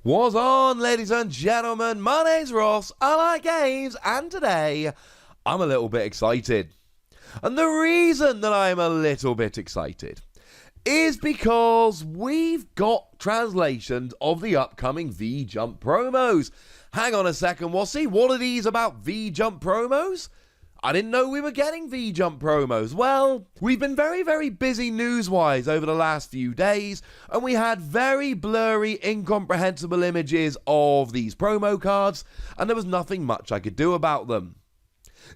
What's on, ladies and gentlemen? My name's Ross, I like games, and today I'm a little bit excited. And the reason that I'm a little bit excited is because we've got translations of the upcoming V-Jump promos. Hang on a second, Wossy, what are these about V-Jump promos? I didn't know we were getting V-Jump promos. Well, we've been very busy news-wise over the last few days, and we had very blurry, incomprehensible images of these promo cards, and there was nothing much I could do about them.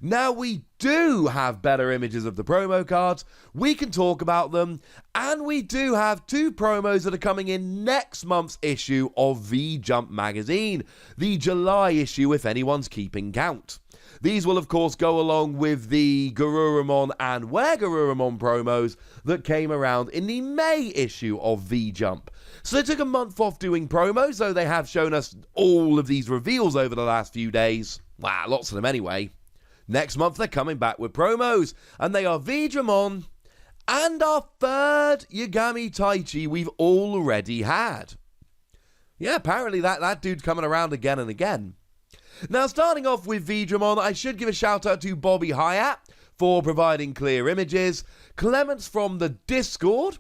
Now we do have better images of the promo cards, we can talk about them, and we do have two promos that are coming in next month's issue of V-Jump magazine, the July issue if anyone's keeping count. These will of course go along with the Veedramon and Veedramon promos that came around in the May issue of V-Jump. So they took a month off doing promos, though they have shown us all of these reveals over the last few days. Wow, lots of them anyway. Next month they're coming back with promos, and they are Veedramon and our third Yagami Taichi we've already had. Yeah, apparently that dude's coming around again and again. Now, starting off with Veedramon, I should give a shout out to Bobby Hyatt for providing clear images, Clements from the Discord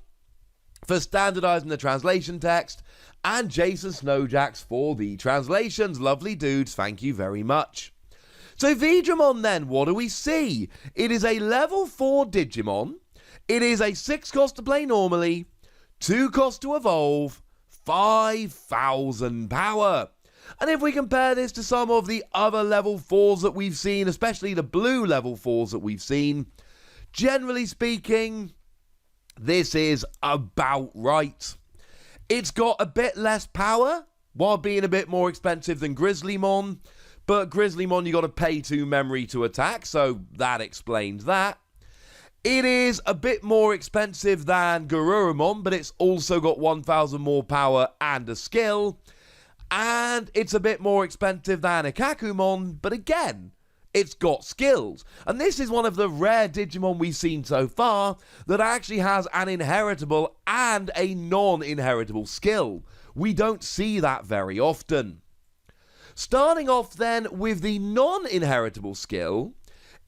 for standardizing the translation text, and Jason Snowjacks for the translations. Lovely dudes, thank you very much. So Veedramon then, what do we see? It is a level 4 Digimon, it is a 6 cost to play normally, 2 cost to evolve, 5,000 power. And if we compare this to some of the other level 4s that we've seen, especially the blue level 4s that we've seen, generally speaking, this is about right. It's got a bit less power, while being a bit more expensive than Grizzlymon, but Grizzlymon you got to pay 2 memory to attack, so that explains that. It is a bit more expensive than Garurumon, but it's also got 1,000 more power and a skill. And it's a bit more expensive than Ikakumon, but again, it's got skills. And this is one of the rare Digimon we've seen so far that actually has an inheritable and a non-inheritable skill. We don't see that very often. Starting off then with the non-inheritable skill,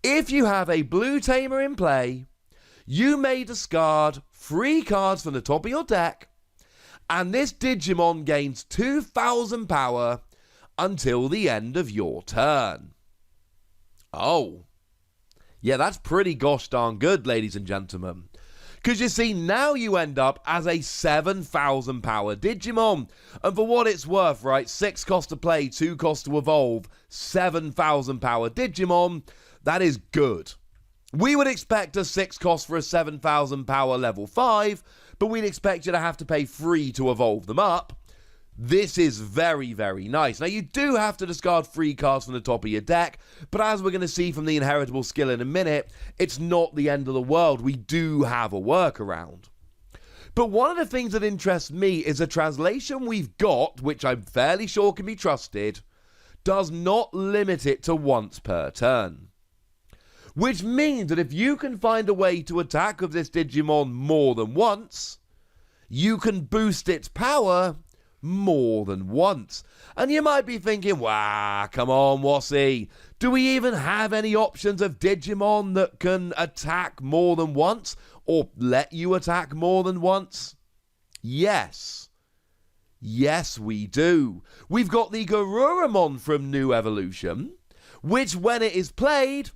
if you have a blue Tamer in play, you may discard 3 cards from the top of your deck, and this Digimon gains 2,000 power until the end of your turn. Oh. Yeah, that's pretty gosh darn good, ladies and gentlemen. Because you see, now you end up as a 7,000 power Digimon. And for what it's worth, right, 6 cost to play, 2 cost to evolve, 7,000 power Digimon, that is good. We would expect a 6 cost for a 7,000 power level 5, but we'd expect you to have to pay 3 to evolve them up. This is very nice. Now, you do have to discard 3 cards from the top of your deck, but as we're going to see from the inheritable skill in a minute, it's not the end of the world. We do have a workaround. But one of the things that interests me is a translation we've got, which I'm fairly sure can be trusted, does not limit it to once per turn. Which means that if you can find a way to attack with this Digimon more than once, you can boost its power more than once. And you might be thinking, wow, come on, Wossy. Do we even have any options of Digimon that can attack more than once? Or let you attack more than once? Yes. Yes, we do. We've got the Garurumon from New Evolution, which when it is played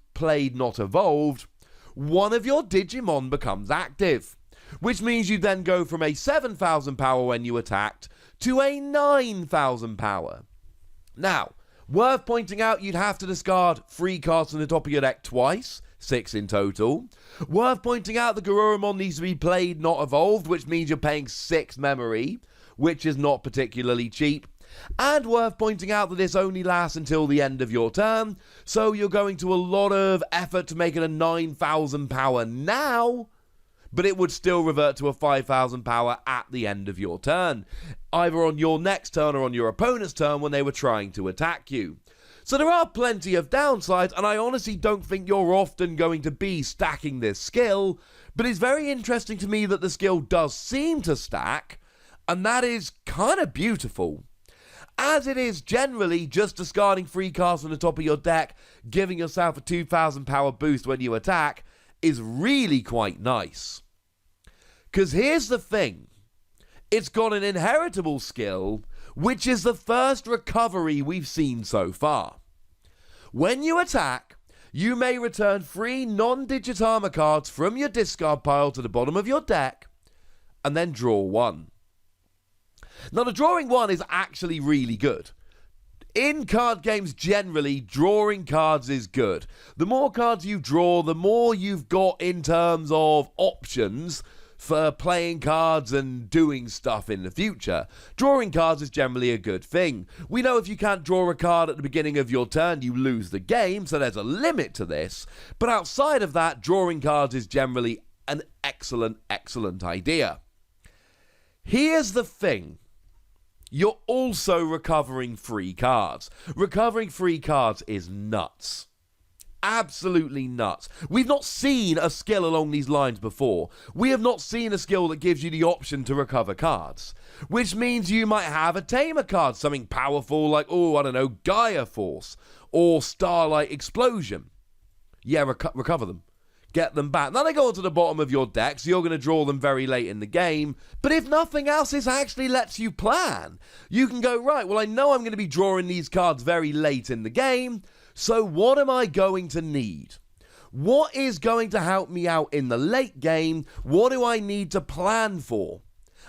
not evolved, one of your Digimon becomes active, which means you then go from a 7,000 power when you attacked to a 9,000 power. Now, worth pointing out, you'd have to discard 3 cards from the top of your deck twice, 6 in total. Worth pointing out, the Garurumon needs to be played, not evolved, which means you're paying 6 memory, which is not particularly cheap. And worth pointing out that this only lasts until the end of your turn, so you're going to a lot of effort to make it a 9,000 power now, but it would still revert to a 5,000 power at the end of your turn, either on your next turn or on your opponent's turn when they were trying to attack you. So there are plenty of downsides, and I honestly don't think you're often going to be stacking this skill, but it's very interesting to me that the skill does seem to stack, and that is kind of beautiful. as it is generally just discarding 3 cards from the top of your deck, giving yourself a 2,000 power boost when you attack, is really quite nice. Because here's the thing. It's got an inheritable skill, which is the first recovery we've seen so far. When you attack, you may return 3 non-digit armor cards from your discard pile to the bottom of your deck, and then draw 1. Now, the drawing 1 is actually really good. In card games, generally, drawing cards is good. The more cards you draw, the more you've got in terms of options for playing cards and doing stuff in the future. Drawing cards is generally a good thing. We know if you can't draw a card at the beginning of your turn, you lose the game, so there's a limit to this. But outside of that, drawing cards is generally an excellent, excellent idea. Here's the thing. You're also recovering 3 cards. Recovering 3 cards is nuts. Absolutely nuts. We've not seen a skill along these lines before. We have not seen a skill that gives you the option to recover cards. Which means you might have a Tamer card, something powerful like, oh, I don't know, Gaia Force or Starlight Explosion. Yeah, recover them. Get them back. Now they go onto the bottom of your deck, so you're going to draw them very late in the game. But if nothing else, this actually lets you plan. You can go, right, well, I know I'm going to be drawing these cards very late in the game, so what am I going to need? What is going to help me out in the late game? What do I need to plan for?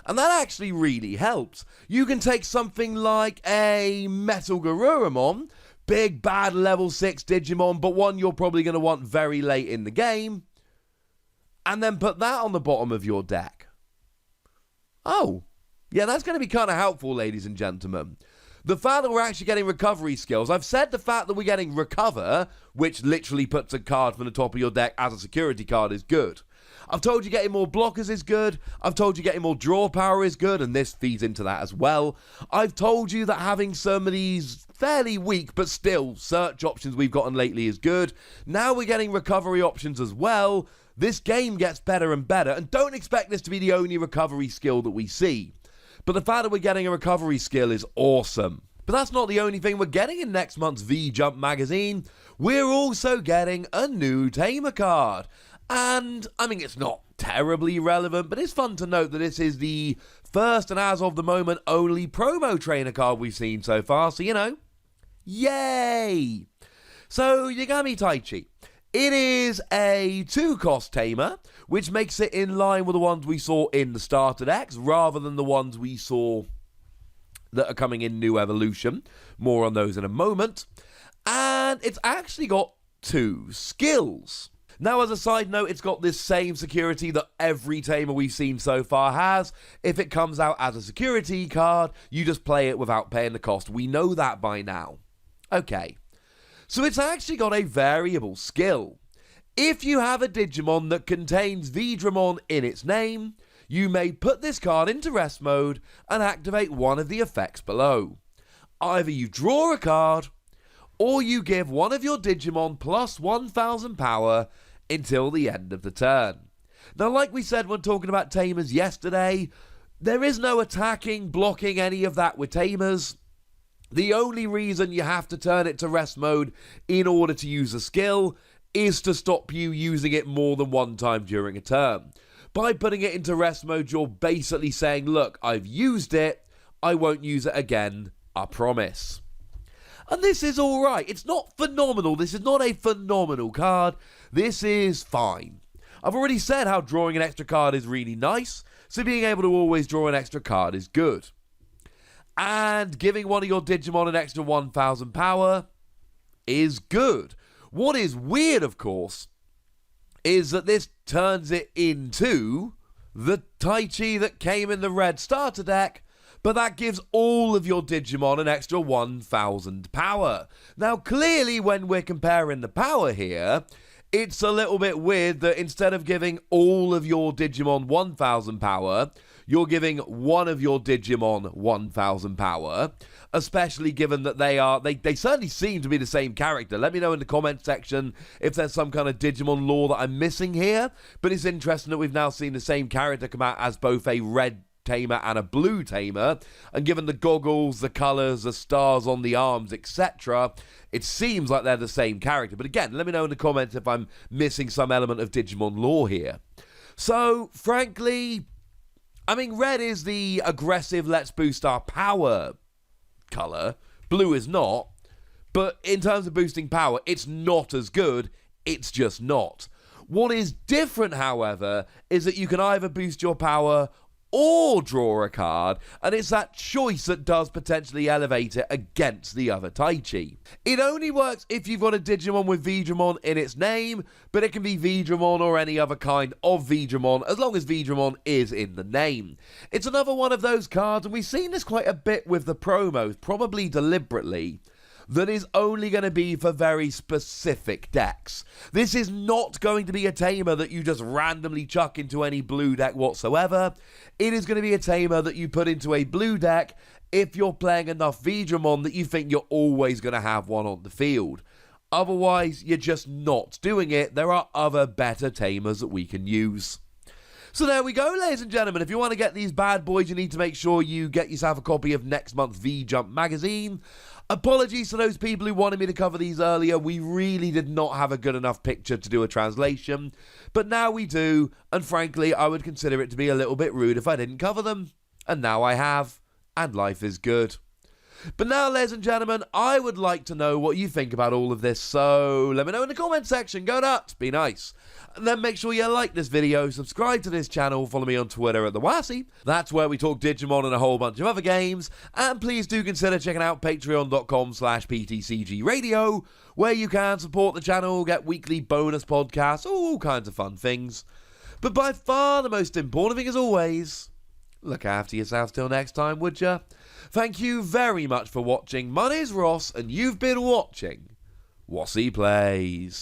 And that actually really helps. You can take something like a Metal Garurumon, big, bad level 6 Digimon, but one you're probably going to want very late in the game, and then put that on the bottom of your deck. Oh, yeah, that's going to be kind of helpful, ladies and gentlemen. The fact that we're actually getting recovery skills, I've said the fact that we're getting Recover, which literally puts a card from the top of your deck as a security card, is good. I've told you getting more blockers is good. I've told you getting more draw power is good, and this feeds into that as well. I've told you that having some of these fairly weak, but still, search options we've gotten lately is good. Now we're getting recovery options as well. This game gets better and better, and don't expect this to be the only recovery skill that we see. But the fact that we're getting a recovery skill is awesome. But that's not the only thing we're getting in next month's V-Jump magazine. We're also getting a new Tamer card. And, I mean, it's not terribly relevant, but it's fun to note that this is the first and as of the moment only promo trainer card we've seen so far, so you know, yay! So, Yagami Taichi. It is a 2-cost Tamer, which makes it in line with the ones we saw in the starter decks, rather than the ones we saw that are coming in New Evolution. More on those in a moment. And it's actually got 2 skills. Now, as a side note, it's got this same security that every Tamer we've seen so far has. If it comes out as a security card, you just play it without paying the cost. We know that by now. Okay. So it's actually got a variable skill. If you have a Digimon that contains Veedramon in its name, you may put this card into rest mode and activate one of the effects below. Either you draw a card, or you give one of your Digimon plus 1,000 power until the end of the turn. Now, like we said when talking about Tamers yesterday, there is no attacking, blocking, any of that with Tamers. The only reason you have to turn it to rest mode in order to use a skill is to stop you using it more than one time during a turn. By putting it into rest mode, you're basically saying, look, I've used it, I won't use it again, I promise. And this is alright. It's not phenomenal. This is not a phenomenal card. This is fine. I've already said how drawing an extra card is really nice, so being able to always draw an extra card is good. And giving one of your Digimon an extra 1,000 power is good. What is weird, of course, is that this turns it into the Taichi that came in the red starter deck, but that gives all of your Digimon an extra 1,000 power. Now, clearly, when we're comparing the power here, it's a little bit weird that instead of giving all of your Digimon 1,000 power, you're giving one of your Digimon 1,000 power, especially given that they certainly seem to be the same character. Let me know in the comment section if there's some kind of Digimon lore that I'm missing here, but it's interesting that we've now seen the same character come out as both a red Tamer and a blue Tamer, and given the goggles, the colours, the stars on the arms, etc., it seems like they're the same character. But again, let me know in the comments if I'm missing some element of Digimon lore here. So, frankly, I mean, red is the aggressive, let's boost our power colour. Blue is not. But in terms of boosting power, it's not as good. It's just not. What is different, however, is that you can either boost your power or draw a card, and it's that choice that does potentially elevate it against the other Taichi. It only works if you've got a Digimon with Veedramon in its name, but it can be Veedramon or any other kind of Veedramon, as long as Veedramon is in the name. It's another one of those cards, and we've seen this quite a bit with the promos, probably deliberately, that is only going to be for very specific decks. This is not going to be a Tamer that you just randomly chuck into any blue deck whatsoever. It is going to be a Tamer that you put into a blue deck if you're playing enough Veedramon that you think you're always going to have one on the field. Otherwise, you're just not doing it. There are other better Tamers that we can use. So there we go, ladies and gentlemen. If you want to get these bad boys, you need to make sure you get yourself a copy of next month's V-Jump magazine. Apologies to those people who wanted me to cover these earlier. We really did not have a good enough picture to do a translation. But now we do, and frankly, I would consider it to be a little bit rude if I didn't cover them. And now I have, and life is good. But now, ladies and gentlemen, I would like to know what you think about all of this, so let me know in the comment section. Go nuts, be nice. And then make sure you like this video, subscribe to this channel, follow me on Twitter at the Wossy. That's where we talk Digimon and a whole bunch of other games. And please do consider checking out patreon.com/PTCGradio, where you can support the channel, get weekly bonus podcasts, all kinds of fun things. But by far the most important thing, as always, look after yourselves till next time, would ya? Thank you very much for watching. My name's Ross, and you've been watching Wossy Plays.